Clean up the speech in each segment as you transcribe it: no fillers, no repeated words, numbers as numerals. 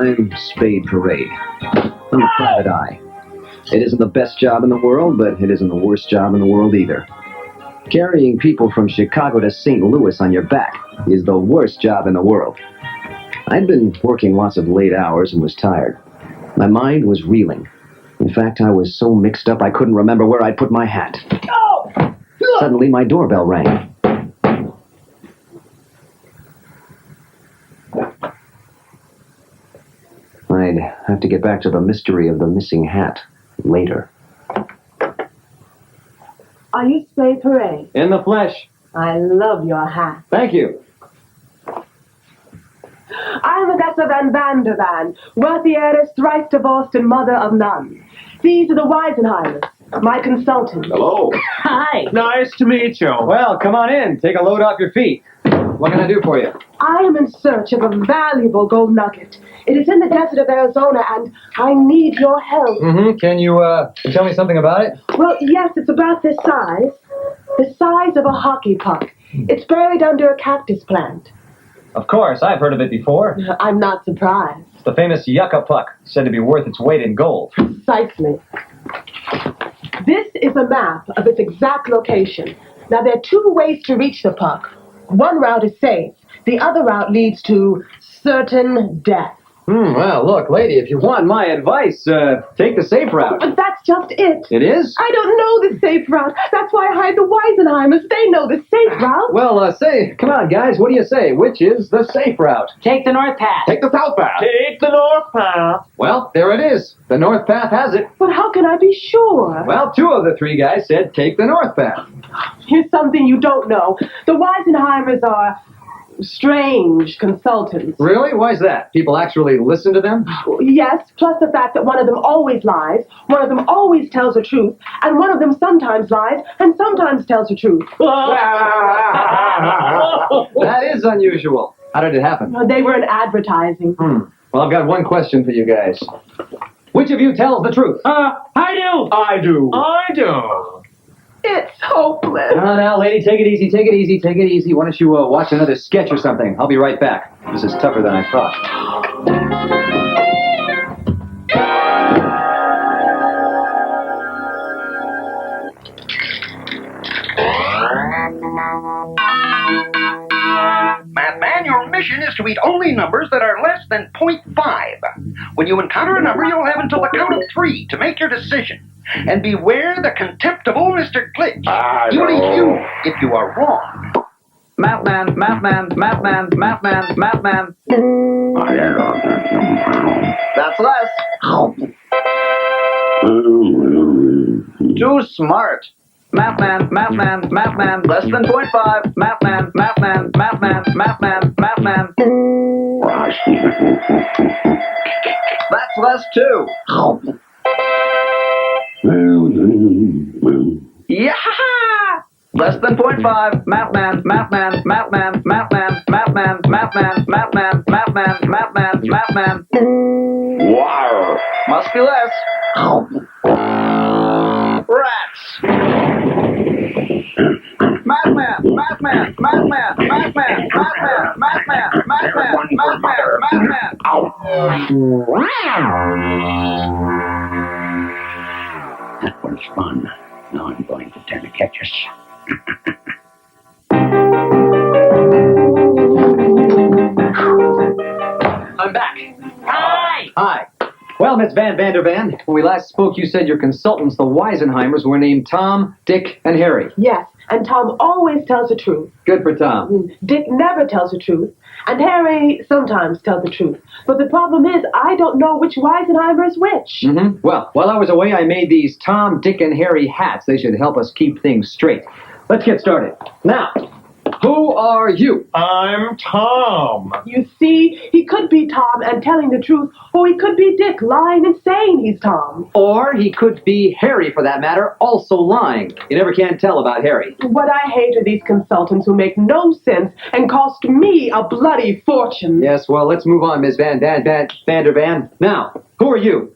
I'm Spade Parade. I'm a private eye. It isn't the best job in the world, but it isn't the worst job in the world either. Carrying people from Chicago to St. Louis on your back is the worst job in the world. I'd been working lots of late hours and was tired. My mind was reeling. In fact, I was so mixed up I couldn't remember where I'd put my hat. Suddenly, my doorbell rang. I'd have to get back to the mystery of the missing hat later. Are you Spade Parade? In the flesh. I love your hat. Thank you. I'm Odessa van Vandervan, wealthy heiress, thrice divorced and mother of none. These are the Weisenheimers, my consultants. Hello. Hi. Nice to meet you. Well, come on in. Take a load off your feet. What can I do for you? I am in search of a valuable gold nugget. It is in the desert of Arizona, and I need your help. Mm-hmm. Can you tell me something about it? Well, yes, it's about this size. The size of a hockey puck. It's buried under a cactus plant. Of course, I've heard of it before. I'm not surprised. It's the famous Yucca puck, said to be worth its weight in gold. Precisely. This is a map of its exact location. Now, there are two ways to reach the puck. One route is safe. The other route leads to certain death. Well, look, lady, if you want my advice, take the safe route. But that's just it. It is? I don't know the safe route. That's why I hired the Weisenheimers. They know the safe route. Well, come on, guys, what do you say? Which is the safe route? Take the north path. Take the south path. Take the north path. Well, there it is. The north path has it. But how can I be sure? Well, two of the three guys said take the north path. Here's something you don't know. The Weisenheimers are strange consultants. Really? Why's that? People actually listen to them? Yes, plus the fact that one of them always lies, one of them always tells the truth, and one of them sometimes lies and sometimes tells the truth. That is unusual. How did it happen? They were in advertising. Well, I've got one question for you guys. Which of you tells the truth? I do. I do. I do. It's hopeless. Now, lady, take it easy, take it easy, take it easy. Why don't you watch another sketch or something? I'll be right back. This is tougher than I thought. Mathman, your mission is to eat only numbers that are less than 0.5. When you encounter a number, you'll have until the count of 3 to make your decision. And beware the contemptible Mr. Glitch. He will eat you if you are wrong. Mathman, Mathman, Mathman, Mathman, Mathman. That's less. Too smart. Mathman, Mathman, Mathman. Less than 0.5. Mathman, Mathman, Mathman, Mathman, Mathman. That's less too. Yeah! Less than 0.5. Mathman, Mathman, Mathman, Mathman, Mathman, Mathman, Mathman, Mathman, Mathman, Mathman. Wow. Must be less. Rats. Mathman, Mathman, Mathman, Mathman, Mathman, Mathman, Mathman, Mathman, That was fun. Now I'm going to turn to catch us. I'm back. Hi. Hi. Well, Miss Van Vandervan, when we last spoke, you said your consultants, the Weisenheimers, were named Tom, Dick, and Harry. Yes, and Tom always tells the truth. Good for Tom. Dick never tells the truth, and Harry sometimes tells the truth. But the problem is, I don't know which Weisenheimer is which. Well, while I was away, I made these Tom, Dick, and Harry hats. They should help us keep things straight. Let's get started. Now, who are you? I'm Tom. You see, he could be Tom and telling the truth, or he could be Dick lying and saying he's Tom. Or he could be Harry, for that matter, also lying. You never can tell about Harry. What I hate are these consultants who make no sense and cost me a bloody fortune. Yes, well, let's move on, Miss Vandervan. Now, who are you?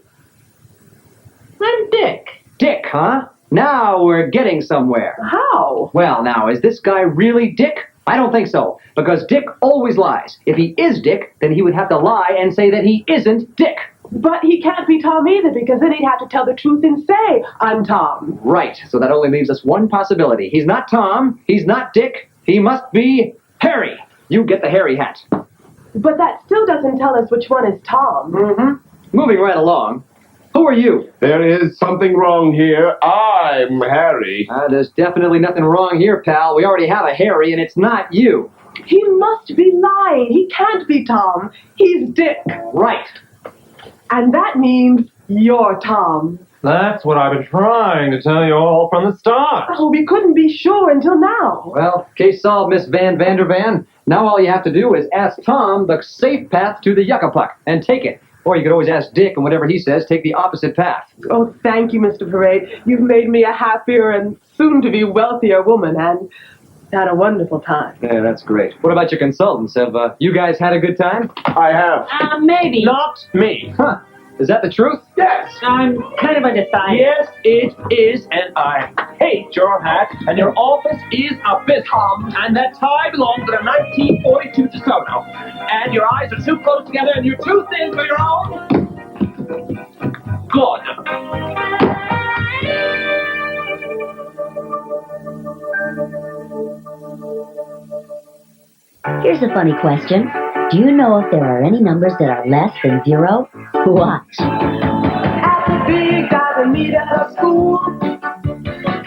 I'm Dick. Dick, huh? Now we're getting somewhere. How? Well, now, is this guy really Dick? I don't think so, because Dick always lies. If he is Dick, then he would have to lie and say that he isn't Dick. But he can't be Tom either, because then he'd have to tell the truth and say, I'm Tom. Right, so that only leaves us one possibility. He's not Tom, he's not Dick, he must be Harry. You get the Harry hat. But that still doesn't tell us which one is Tom. Mm-hmm. Moving right along. Who are you? There is something wrong here. I'm Harry. There's definitely nothing wrong here, pal. We already have a Harry, and it's not you. He must be lying. He can't be Tom. He's Dick. Right. And that means you're Tom. That's what I've been trying to tell you all from the start. Oh, we couldn't be sure until now. Well, case solved, Miss Van Vandervan. Now all you have to do is ask Tom the safe path to the Yucca puck, and take it. Or you could always ask Dick, and whatever he says, take the opposite path. Oh, thank you, Mr. Parade. You've made me a happier and soon-to-be wealthier woman, and had a wonderful time. Yeah, that's great. What about your consultants? Have you guys had a good time? I have. Maybe. Not me. Huh. Is that the truth? Yes. I'm kind of undecided. Yes, it is, and I hate your hat, and your office is abysmal, and that tie belongs to a 1942 DeSoto, and your eyes are too close together, and you're too thin for your own good. Here's a funny question. Do you know if there are any numbers that are less than 0? Watch. At the big guys meet at a school,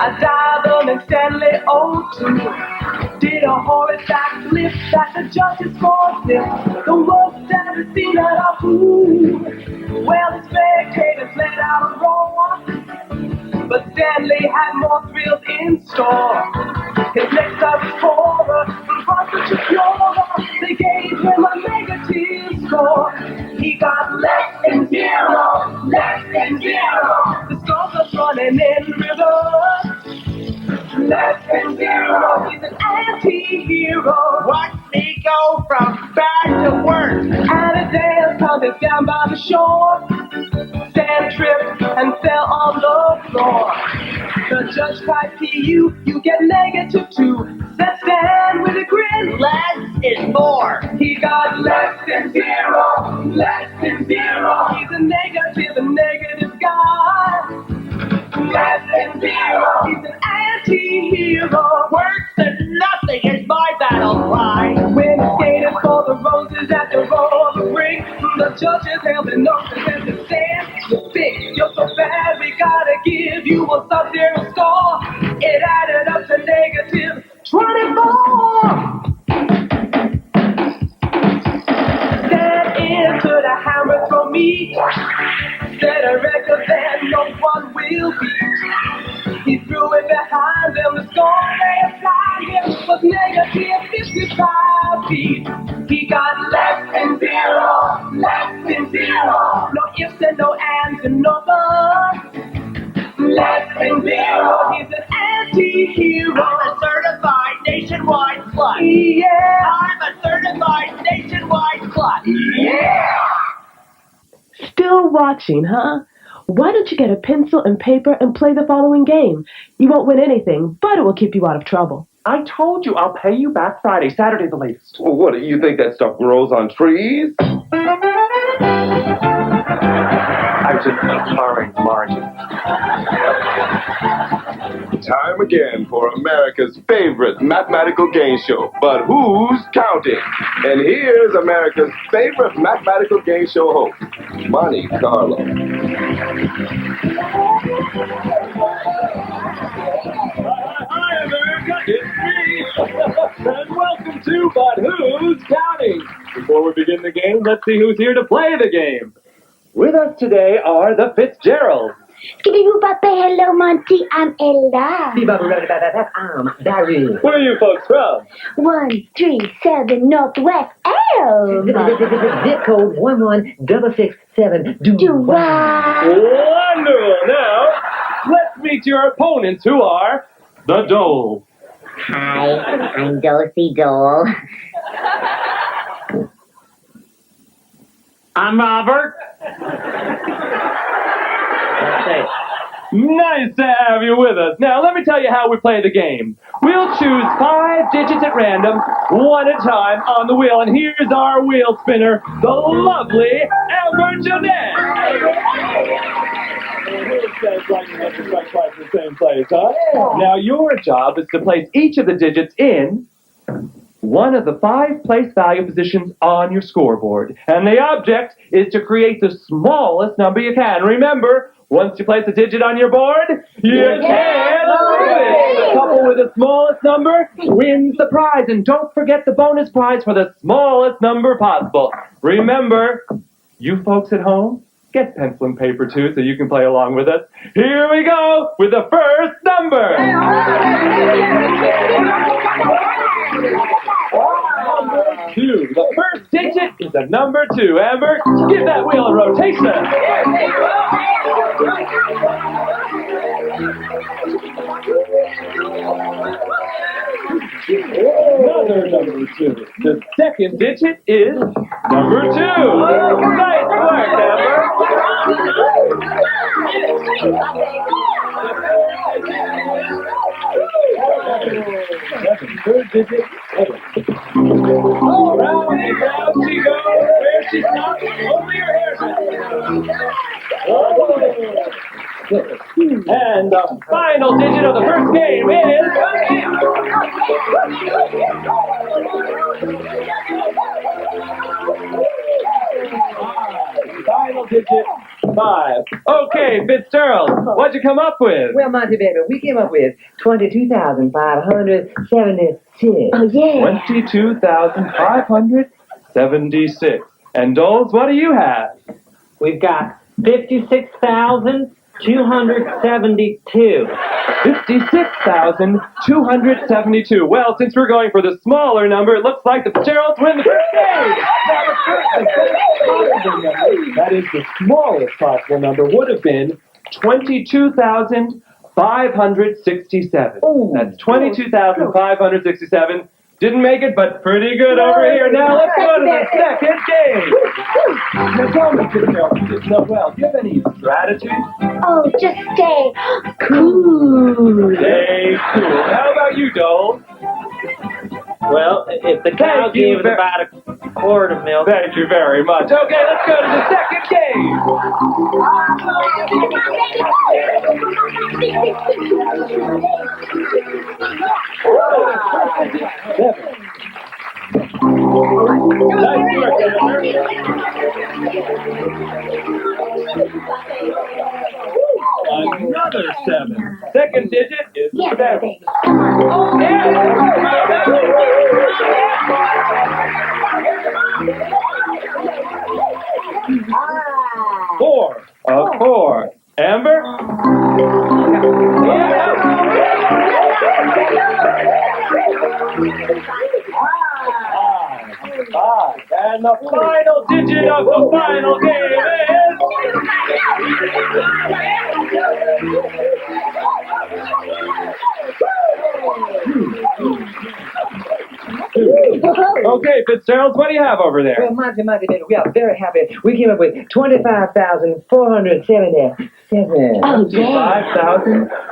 I dialed and Stanley Outtro did a horrid backflip that the judges scored him. The worst ever seen at a pool. Well, the spectators let out a roar, but Stanley had more thrills in store. His next up was horror, was such a pure. They gave him a negative score. He got less than 0, less than 0. The scores are running in reverse. Less than 0, he's an anti-hero. Watch me go from bad to worse. And a dance comes down by the shore. Stan tripped and fell on the floor. The judge cried, P.U., you get -2. Said Stan with a grin, less is more. He got less than 0, less than 0. He's a negative guy. Less than 0, he's an anti-hero. Worse than nothing is my battle cry. When the skaters saw the roses at the roller rink, the judges held their noses and the stand. You think you're so bad, we gotta give you a sub-0 score. It added up to -24. Stand into the hammer throw me. Set a record that no one will beat. He threw it behind them. The score they applied him was -55 feet. He got less than 0, less than 0. No ifs and no ands and no buts. Less than 0, he's an anti-hero. I'm a certified nationwide slut. Yeah. I'm a certified nationwide slut. Yeah. Still watching, huh? Why don't you get a pencil and paper and play the following game? You won't win anything, but it will keep you out of trouble. I told you I'll pay you back Friday, Saturday the latest. Well, what, do you think that stuff grows on trees? I was just borrowing margin. Time again for America's favorite mathematical game show. But who's counting? And here's America's favorite mathematical game show host, Monte Carlo. Hi, America, it's me. And welcome to But Who's Counting? Before we begin the game, let's see who's here to play the game. With us today are the Fitzgeralds. Hello, Monty. I'm Ella. I'm Barry. Where are you folks from? 137 Northwest Elm. Zip code 11667. Wonderful. Now, let's meet your opponents, who are the Doles. Hi, I'm Dosey Dole. I'm Robert. Nice to have you with us. Now, let me tell you how we play the game. We'll choose 5 digits at random, one at a time on the wheel. And here's our wheel spinner, the lovely Amber Jeanette. Sounds like you got the strike twice in the same place, huh? Now your job is to place each of the digits in one of the 5 place value positions on your scoreboard. And the object is to create the smallest number you can. Remember, once you place a digit on your board, you can't move it. The couple with the smallest number wins the prize. And don't forget the bonus prize for the smallest number possible. Remember, you folks at home, get pencil and paper too so you can play along with us. Here we go with the first number. Number 2. The first digit is a number 2. Amber, give that wheel a rotation. Another number 2. The second digit is number 2. Nice work, Amber. Third digit. All round and round she goes. Where she stops, only her hair. And the final digit of the first game is... Final digit, 5. Okay, Fitzgerald, what'd you come up with? Well, Monty Baby, we came up with 22,576. Oh, yeah. 22,576. And Doles, what do you have? We've got 56,272. 56,272. Well, since we're going for the smaller number, it looks like the Fitzgeralds win the first game. That is the smallest possible number would have been 22,567. That's 22,567. Didn't make it, but pretty good over here. Now let's go to the second game. Now tell me, Fitzgerald, you did so well. Do you have any strategy? Oh, just stay cool. Stay cool. How about you, Dole? Well, if the cow gave us about a quart of milk. Thank you very much. Okay, let's go to the second game. Nice work, Amber. Another 7. Second digit is 7. Four of 4. Amber? Five. And the final digit of the final game is... Okay, Fitzgerald, what do you have over there? Well, Monty Baby, we are very happy. We came up with 25,477. Oh, yeah.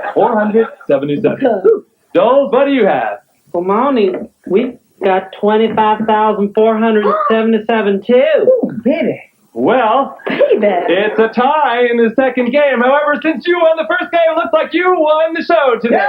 5,477. Doles, what do you have? Well, Monty, we've got 25,477 too. Oh, baby. Well, it's a tie in the second game. However, since you won the first game, it looks like you won the show today.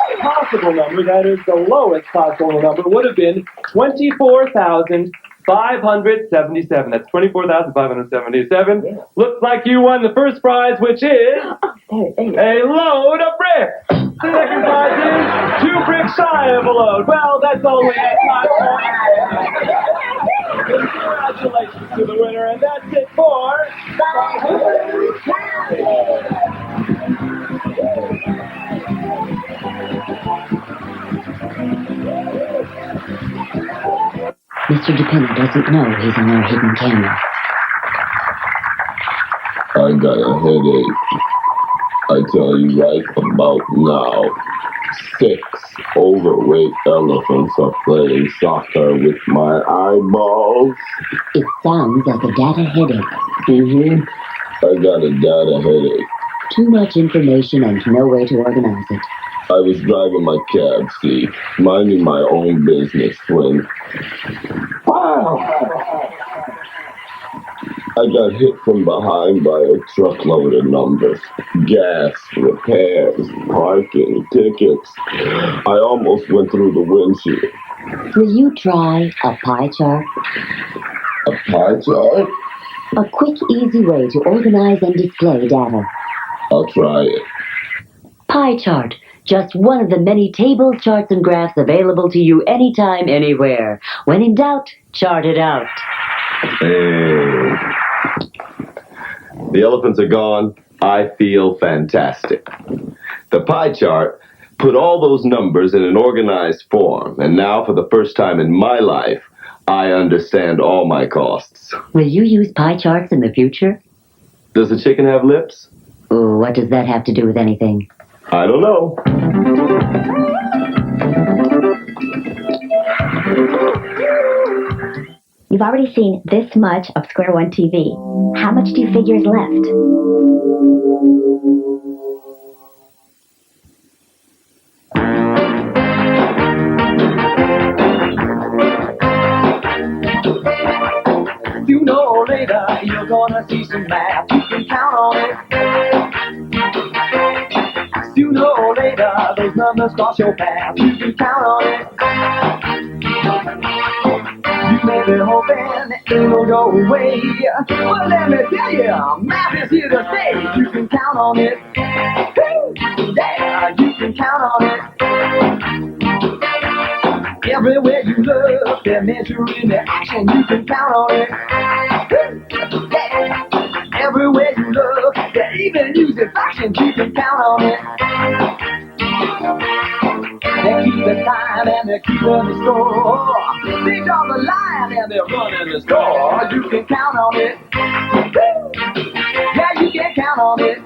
The possible number, that is the lowest possible number, would have been 24,577. That's 24,577. Yeah. Looks like you won the first prize, which is a load of bricks. The second prize is 2 bricks shy of a load. Well, that's all we have time for. Congratulations to the winner, and that's it for... Mr. DePinner doesn't know he's in our hidden camera. I got a headache. I tell you right about now. 6 overweight elephants are playing soccer with my eyeballs. It sounds like a data headache. I got a data headache. Too much information and no way to organize it. I was driving my cab, see, minding my own business when... I got hit from behind by a truckload of numbers. Gas, repairs, parking, tickets. I almost went through the windshield. Will you try a pie chart? A pie chart? A quick, easy way to organize and display data. I'll try it. Pie chart. Just one of the many tables, charts, and graphs available to you anytime, anywhere. When in doubt, chart it out. Hey. The elephants are gone. I feel fantastic. The pie chart put all those numbers in an organized form, and now for the first time in my life, I understand all my costs. Will you use pie charts in the future? Does the chicken have lips? Oh, what does that have to do with anything? I don't know. You've already seen this much of Square One TV. How much do you figure is left? You know later you're gonna see some math. You can count on it. Sooner or later those numbers cross your path. You can count on it. You may be hoping it'll go away, but let me tell you, math is here to stay. You can count on it. Yeah, you can count on it. Everywhere you look, they're measuring the action. You can count on it. Yeah. Everywhere you look, they even use the fractions. You can count on it. They keep the time and they're keeping the score. They draw the line and they're running the store. You can count on it. Yeah, you can count on it.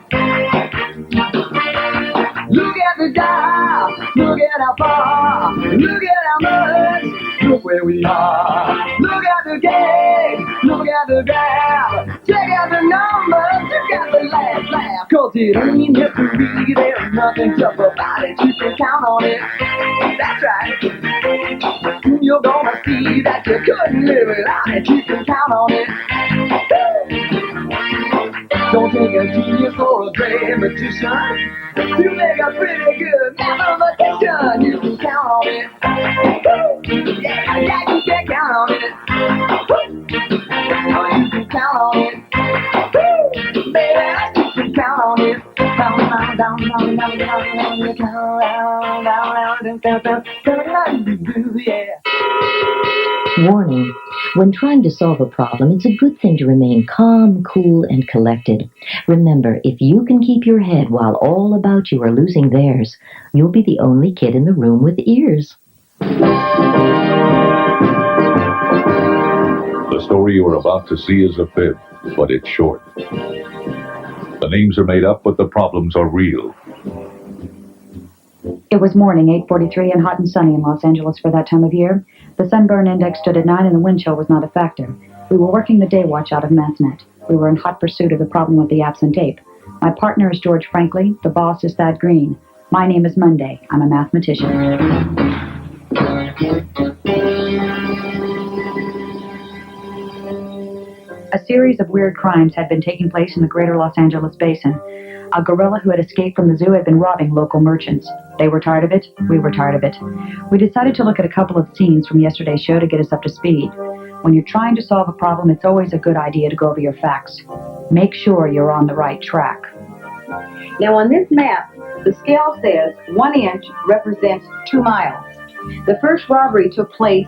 Look at the dial, look at how far, look at how much, look where we are. Look at the game, look at the graph, check out the numbers, check out the laugh, cause it ain't history, there's nothing tough about it, you can count on it. That's right. You're gonna see that you couldn't live without it, you can count on it. Don't take a genius or a great magician to make a pretty good mathematician. You can count on it. Yeah, you can count on it. Oh, you can count on it. Baby, you can count on it. Down, yeah. Warning. When trying to solve a problem, it's a good thing to remain calm, cool, and collected. Remember, if you can keep your head while all about you are losing theirs, you'll be the only kid in the room with ears. The story you are about to see is a fib, but it's short. The names are made up, but the problems are real. It was morning, 8:43, and hot and sunny in Los Angeles for that time of year. The sunburn index stood at 9 and the wind chill was not a factor. We were working the day watch out of Mathnet. We were in hot pursuit of the problem with the absent tape. My partner is George Franklin. The boss is Thad Green. My name is Monday. I'm a mathematician. A series of weird crimes had been taking place in the greater Los Angeles basin. A gorilla who had escaped from the zoo had been robbing local merchants. They were tired of it. We were tired of it. We decided to look at a couple of scenes from yesterday's show to get us up to speed. When you're trying to solve a problem, it's always a good idea to go over your facts. Make sure you're on the right track. Now on this map, the scale says 1 inch represents 2 miles. The first robbery took place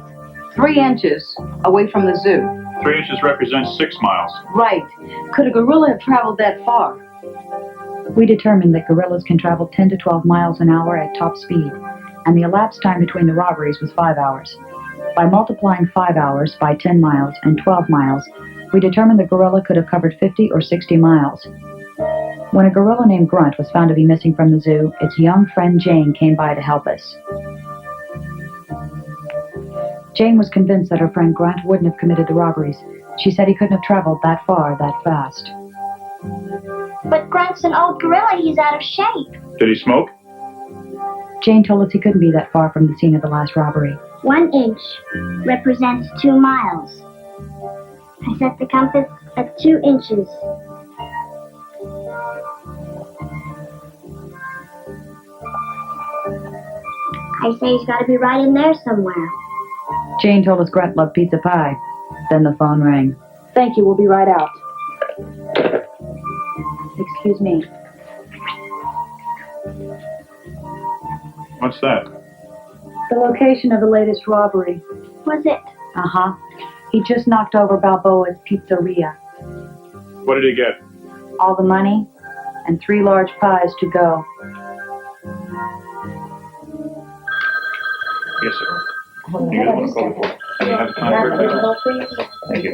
3 inches away from the zoo. 3 inches represents 6 miles. Right. Could a gorilla have traveled that far? We determined that gorillas can travel 10 to 12 miles an hour at top speed, and the elapsed time between the robberies was 5 hours. By multiplying 5 hours by 10 miles and 12 miles, we determined the gorilla could have covered 50 or 60 miles. When a gorilla named Grunt was found to be missing from the zoo, its young friend Jane came by to help us. Jane was convinced that her friend Grunt wouldn't have committed the robberies. She said he couldn't have traveled that far that fast. But Grunt's an old gorilla. He's out of shape. Did he smoke? Jane told us he couldn't be that far from the scene of the last robbery. 1 inch represents 2 miles. I set the compass at 2 inches. I say he's got to be right in there somewhere. Jane told us Grunt loved pizza pie. Then the phone rang. Thank you. We'll be right out. Excuse me. What's that? The location of the latest robbery. Was it? Uh-huh. He just knocked over Balboa's pizzeria. What did he get? All the money and 3 large pies to go. Yes, sir. Thank you.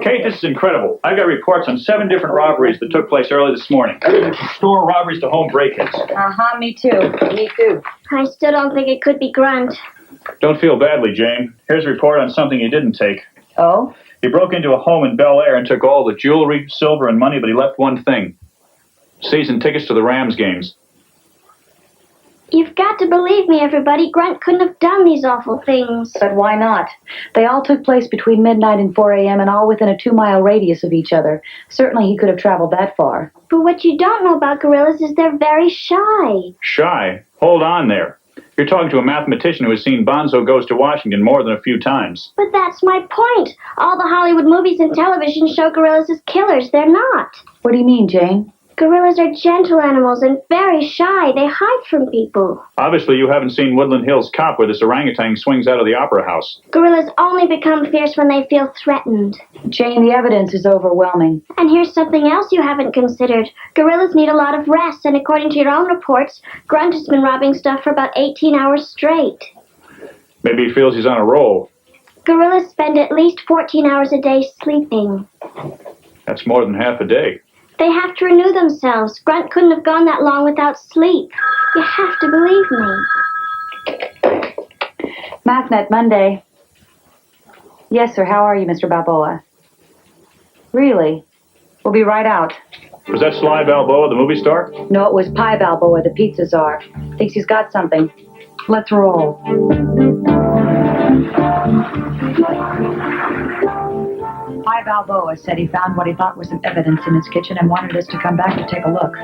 Kate, this is incredible. I've got reports on 7 different robberies that took place early this morning. Everything from store robberies to home break-ins. Uh-huh, me too. Me too. I still don't think it could be Grunt. Don't feel badly, Jane. Here's a report on something he didn't take. Oh? He broke into a home in Bel Air and took all the jewelry, silver, and money, but he left one thing. Season tickets to the Rams games. You've got to believe me, everybody. Grunt couldn't have done these awful things. But why not? They all took place between midnight and 4 a.m. and all within a 2-mile radius of each other. Certainly he could have traveled that far. But what you don't know about gorillas is they're very shy. Shy? Hold on there. You're talking to a mathematician who has seen Bonzo Goes to Washington more than a few times. But that's my point. All the Hollywood movies and television show gorillas as killers. They're not. What do you mean, Jane? Gorillas are gentle animals and very shy. They hide from people. Obviously, you haven't seen Woodland Hills Cop where this orangutan swings out of the opera house. Gorillas only become fierce when they feel threatened. Jane, the evidence is overwhelming. And here's something else you haven't considered. Gorillas need a lot of rest, and according to your own reports, Grunt has been robbing stuff for about 18 hours straight. Maybe he feels he's on a roll. Gorillas spend at least 14 hours a day sleeping. That's more than half a day. They have to renew themselves. Grunt couldn't have gone that long without sleep. You have to believe me. Mathnet, Monday. Yes, sir. How are you, Mr. Balboa? Really? We'll be right out. Was that Sly Balboa, the movie star? No, it was Pie Balboa, the pizza czar. Thinks he's got something. Let's roll. Pie Balboa said he found what he thought was some evidence in his kitchen and wanted us to come back to take a look.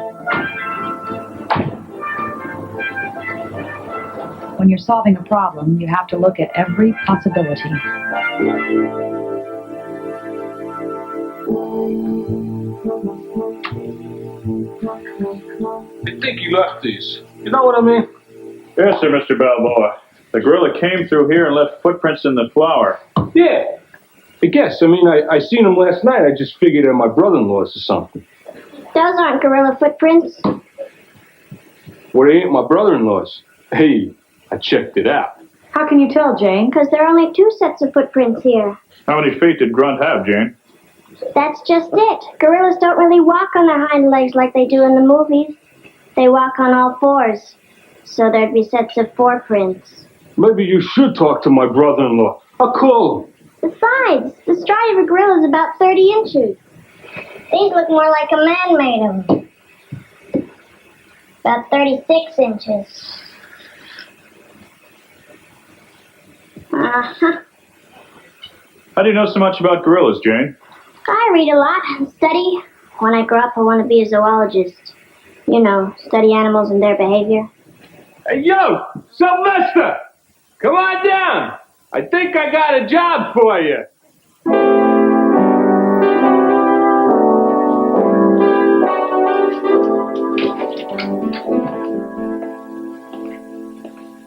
When you're solving a problem, you have to look at every possibility. I think he left these. You know what I mean? Yes, sir, Mr. Balboa. The gorilla came through here and left footprints in the flour. Yeah. I guess. I mean, I seen him last night. I just figured they're my brother-in-law's or something. Those aren't gorilla footprints. Well, they ain't my brother-in-law's. Hey, I checked it out. How can you tell, Jane? Because there are only 2 sets of footprints here. How many feet did Grunt have, Jane? That's just it. Gorillas don't really walk on their hind legs like they do in the movies. They walk on all 4s. So there'd be sets of 4 prints. Maybe you should talk to my brother-in-law. I'll call him. Besides, the stride of a gorilla is about 30 inches. These look more like a man made them. About 36 inches. Uh-huh. How do you know so much about gorillas, Jane? I read a lot and study. When I grow up, I want to be a zoologist. You know, study animals and their behavior. Hey, yo, Sylvester! Come on down. I think I got a job for you.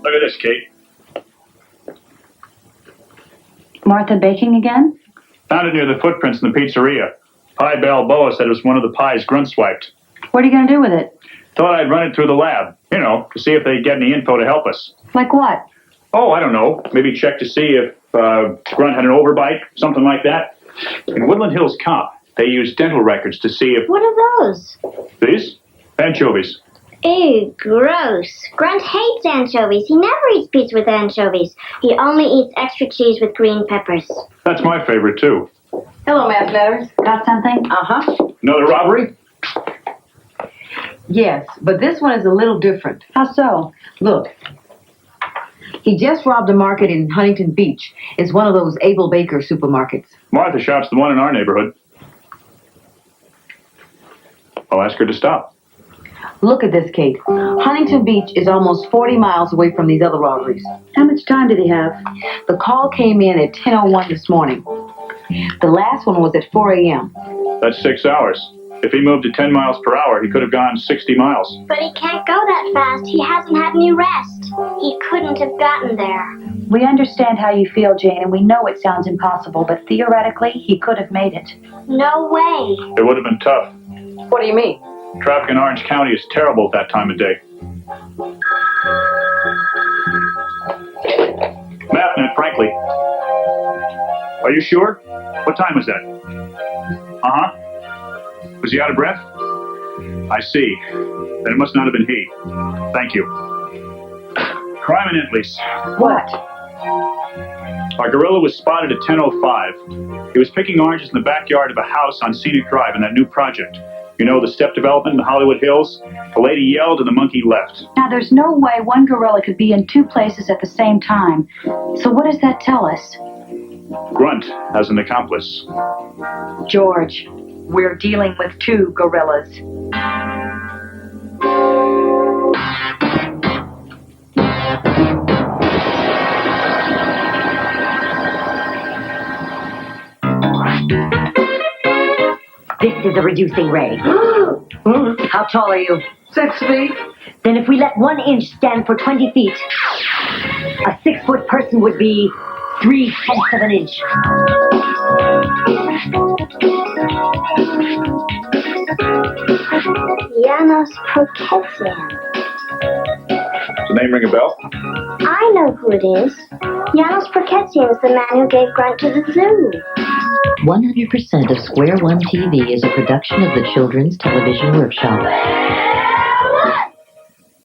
Look at this, Kate. Martha baking again? Found it near the footprints in the pizzeria. Pie Balboa said it was one of the pies Grunt swiped. What are you going to do with it? Thought I'd run it through the lab, you know, to see if they'd get any info to help us. Like what? Oh, I don't know. Maybe check to see if Grunt had an overbite, something like that. In Woodland Hills Cop, they use dental records to see if... What are those? These? Anchovies. Ew, gross. Grunt hates anchovies. He never eats pizza with anchovies. He only eats extra cheese with green peppers. That's my favorite, too. Hello, Mathnetters. Got something? Uh-huh. Another robbery? Yes, but this one is a little different. How so? Look. He just robbed a market in Huntington Beach. It's one of those Abel Baker supermarkets. Martha shop's the one in our neighborhood. I'll ask her to stop. Look at this, Kate. Huntington Beach is almost 40 miles away from these other robberies. How much time did he have? The call came in at 10:01 this morning. The last one was at 4 a.m. That's 6 hours. If he moved at 10 miles per hour, he could have gone 60 miles. But he can't go that fast. He hasn't had any rest. He couldn't have gotten there. We understand how you feel, Jane, and we know it sounds impossible, but theoretically, he could have made it. No way. It would have been tough. What do you mean? Traffic in Orange County is terrible at that time of day. Mathnet, frankly. Are you sure? What time was that? Uh-huh. Was he out of breath? I see. Then it must not have been he. Thank you. Crime in Italy's. What? Our gorilla was spotted at 10:05. He was picking oranges in the backyard of a house on Scenic Drive in that new project. You know, the step development in the Hollywood Hills? The lady yelled and the monkey left. Now, there's no way one gorilla could be in two places at the same time. So what does that tell us? Grunt has an accomplice. George, we're dealing with two gorillas. This is a reducing ray. How tall are you? 6 feet. Then if we let 1 inch stand for 20 feet, a 6-foot person would be 3/10 of an inch. Janos Prokesian. Does the name ring a bell? I know who it is. Janos Prokesian is the man who gave Grunt to the zoo. 100% of Square One TV is a production of the Children's Television Workshop.